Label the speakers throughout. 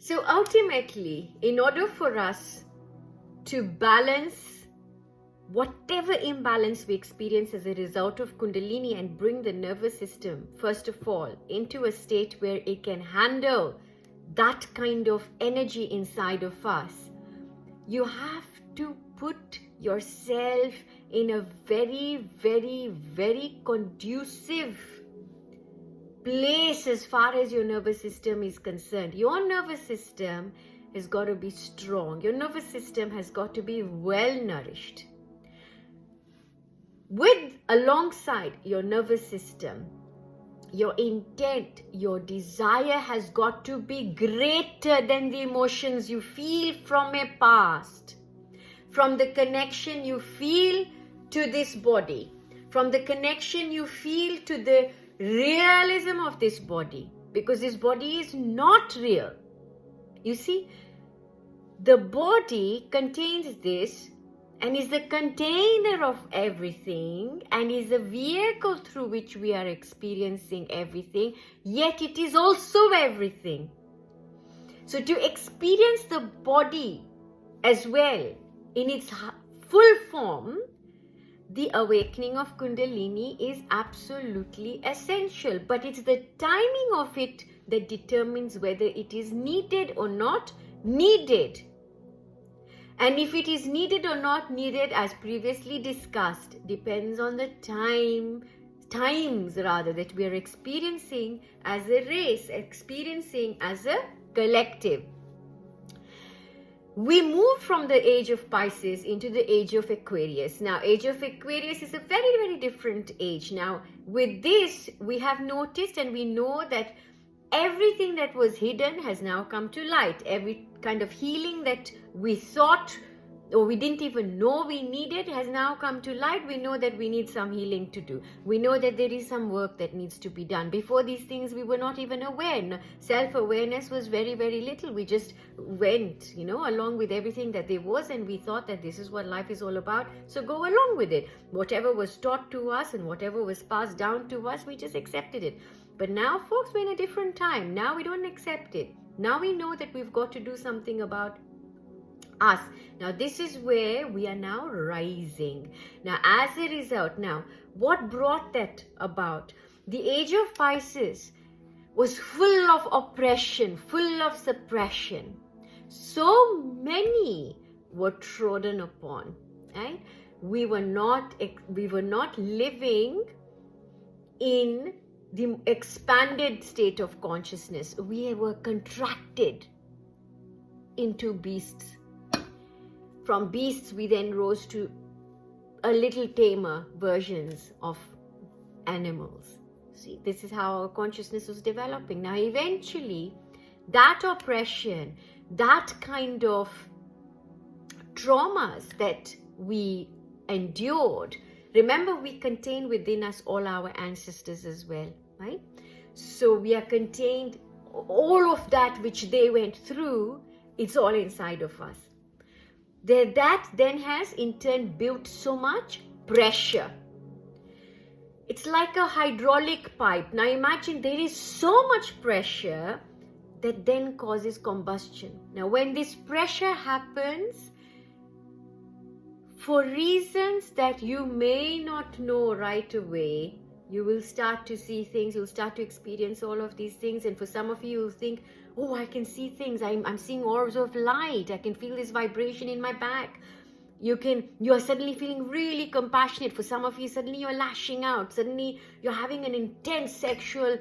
Speaker 1: So ultimately, in order for us to balance whatever imbalance we experience as a result of Kundalini and bring the nervous system, first of all, into a state where it can handle that kind of energy inside of us, you have to put yourself in a very, very, very conducive place as far as your nervous system is concerned. Your nervous system has got to be strong. Your nervous system has got to be well nourished. Alongside your nervous system, your intent, your desire has got to be greater than the emotions you feel from a past, from the connection you feel to this body, from the connection you feel to the realism of this body, because this body is not real. You see, the body contains this and is the container of everything and is the vehicle through which we are experiencing everything, yet it is also everything. So to experience the body as well in its full form, the awakening of Kundalini is absolutely essential, but it's the timing of it that determines whether it is needed or not needed. And if it is needed or not needed, as previously discussed, depends on the times that we are experiencing as a race, experiencing as a collective. We move from the age of Pisces into the age of Aquarius. Now, age of Aquarius is a very, very different age. Now, with this, we have noticed and we know that everything that was hidden has now come to light. Every kind of healing that we thought or we didn't even know we needed has now come to light. We know that we need some healing to do. We know that there is some work that needs to be done. Before these things, we were not even aware. Self-awareness was very, very little. We just went, along with everything that there was, and we thought that this is what life is all about. So go along with it. Whatever was taught to us and whatever was passed down to us, we just accepted it. But now, folks, we're in a different time. Now we don't accept it. Now we know that we've got to do something about us. Now this is where we are now rising. Now as a result, now what brought that about? The age of Pisces was full of oppression, full of suppression. So many were trodden upon, right? We were not living in the expanded state of consciousness. We were contracted into beasts. From beasts, we then rose to a little tamer versions of animals. See, this is how our consciousness was developing. Now, eventually, that oppression, that kind of traumas that we endured, remember, we contain within us all our ancestors as well, right? So we are contained, all of that which they went through, it's all inside of us. That then has in turn built so much pressure. It's like a hydraulic pipe. Now imagine there is so much pressure that then causes combustion. Now when this pressure happens, for reasons that you may not know right away, you will start to see things, you'll start to experience all of these things. And for some of you, you'll think, oh, I can see things. I'm seeing orbs of light. I can feel this vibration in my back. You are suddenly feeling really compassionate. For some of you, suddenly you're lashing out. Suddenly you're having an intense sexual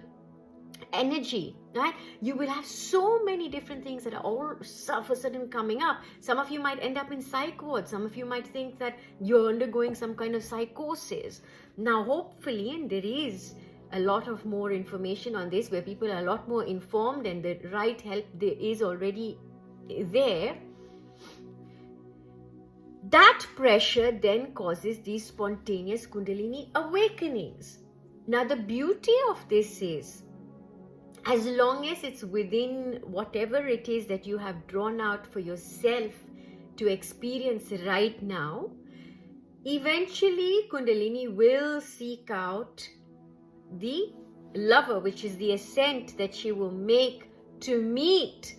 Speaker 1: energy, right? You will have so many different things that are all of a sudden coming up. Some of you might end up in psych ward. Some of you might think that you're undergoing some kind of psychosis. Now, hopefully, and there is a lot of more information on this where people are a lot more informed and the right help there is already there. That pressure then causes these spontaneous Kundalini awakenings. Now, the beauty of this is, as long as it's within whatever it is that you have drawn out for yourself to experience right now, eventually Kundalini will seek out the lover, which is the ascent that she will make to meet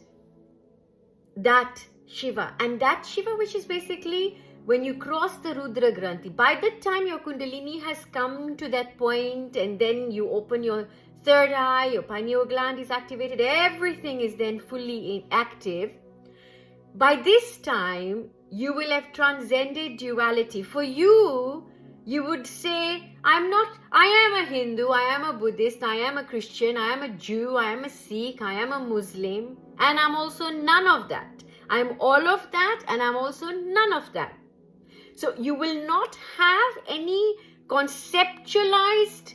Speaker 1: that Shiva. And that Shiva, which is basically when you cross the Rudra Granthi, by the time your Kundalini has come to that point, and then you open your third eye, your pineal gland is activated, everything is then fully active. By this time, you will have transcended duality. For you, you would say, I am a Hindu, I am a Buddhist, I am a Christian, I am a Jew, I am a Sikh, I am a Muslim, and I'm also none of that. I'm all of that, and I'm also none of that. So you will not have any conceptualized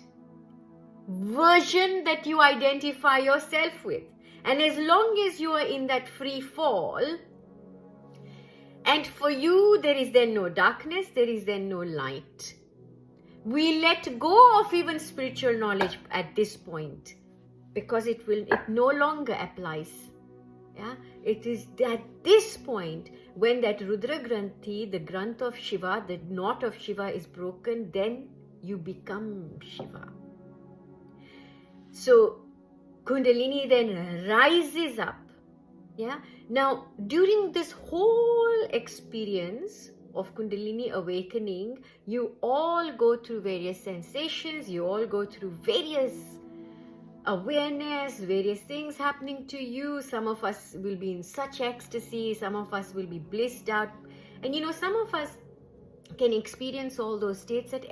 Speaker 1: version that you identify yourself with. And as long as you are in that free fall, and for you, there is then no darkness, there is then no light. We let go of even spiritual knowledge at this point, because it no longer applies. Yeah, it is at this point when that Rudra Granthi, the Granth of Shiva, the knot of Shiva is broken, then you become Shiva. So Kundalini then rises up. Yeah. Now, during this whole experience of Kundalini awakening, you all go through various sensations, you all go through various awareness, various things happening to you. Some of us will be in such ecstasy, some of us will be blissed out. And some of us can experience all those states at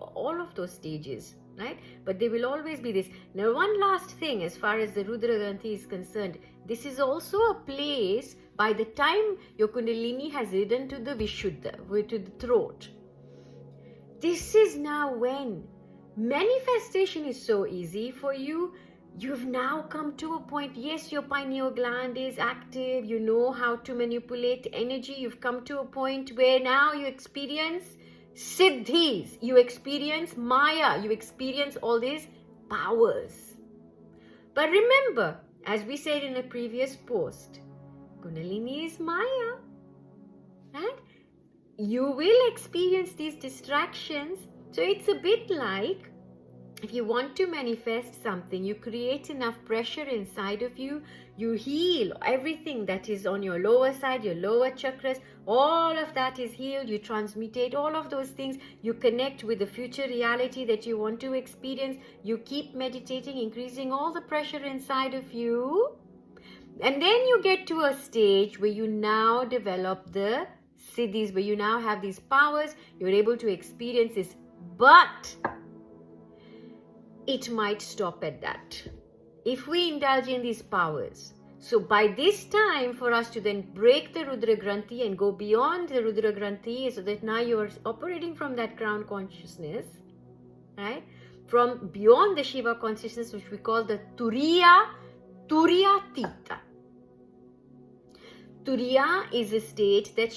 Speaker 1: all of those stages, right? But there will always be this. Now, one last thing as far as the Rudra Granthi is concerned, this is also a place, by the time your Kundalini has ridden to the Vishuddha, to the throat, this is now when manifestation is so easy for you. You've now come to a point, yes, your pineal gland is active, you know how to manipulate energy. You've come to a point where now you experience siddhis, you experience Maya, you experience all these powers. But remember, as we said in a previous post, Kundalini is Maya, right? You will experience these distractions. So it's a bit like, if you want to manifest something, you create enough pressure inside of you, you heal everything that is on your lower side, your lower chakras, all of that is healed, you transmutate all of those things, you connect with the future reality that you want to experience, you keep meditating, increasing all the pressure inside of you, and then you get to a stage where you now develop the siddhis, where you now have these powers, you're able to experience this, but it might stop at that if we indulge in these powers. So by this time, for us to then break the Rudra Granthi and go beyond the Rudra Granthi, so that now you are operating from that ground consciousness, right? From beyond the Shiva consciousness, which we call the Turiya Tita. Turiya is a state that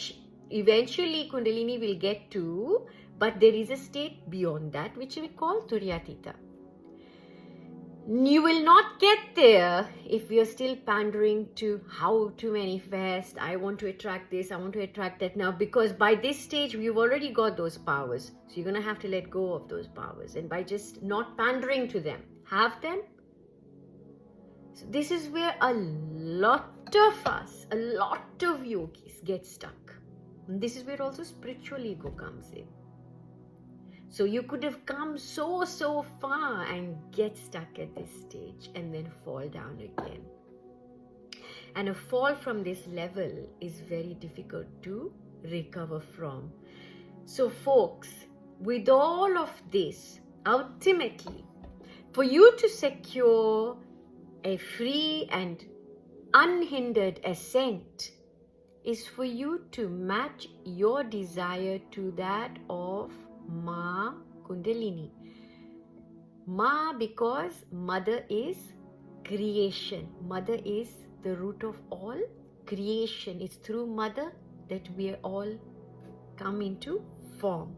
Speaker 1: eventually Kundalini will get to, but there is a state beyond that which we call Turiyatita. You will not get there if you're still pandering to how to manifest. I want to attract this, I want to attract that now, because by this stage we've already got those powers. So you're going to have to let go of those powers, and by just not pandering to them, have them. So this is where a lot of us, a lot of yogis get stuck. And this is where also spiritual ego comes in. So you could have come so far and get stuck at this stage and then fall down again. And a fall from this level is very difficult to recover from. So folks, with all of this, ultimately, for you to secure a free and unhindered ascent is for you to match your desire to that of Ma Kundalini. Ma, because mother is creation. Mother is the root of all creation. It's through mother that we all come into form.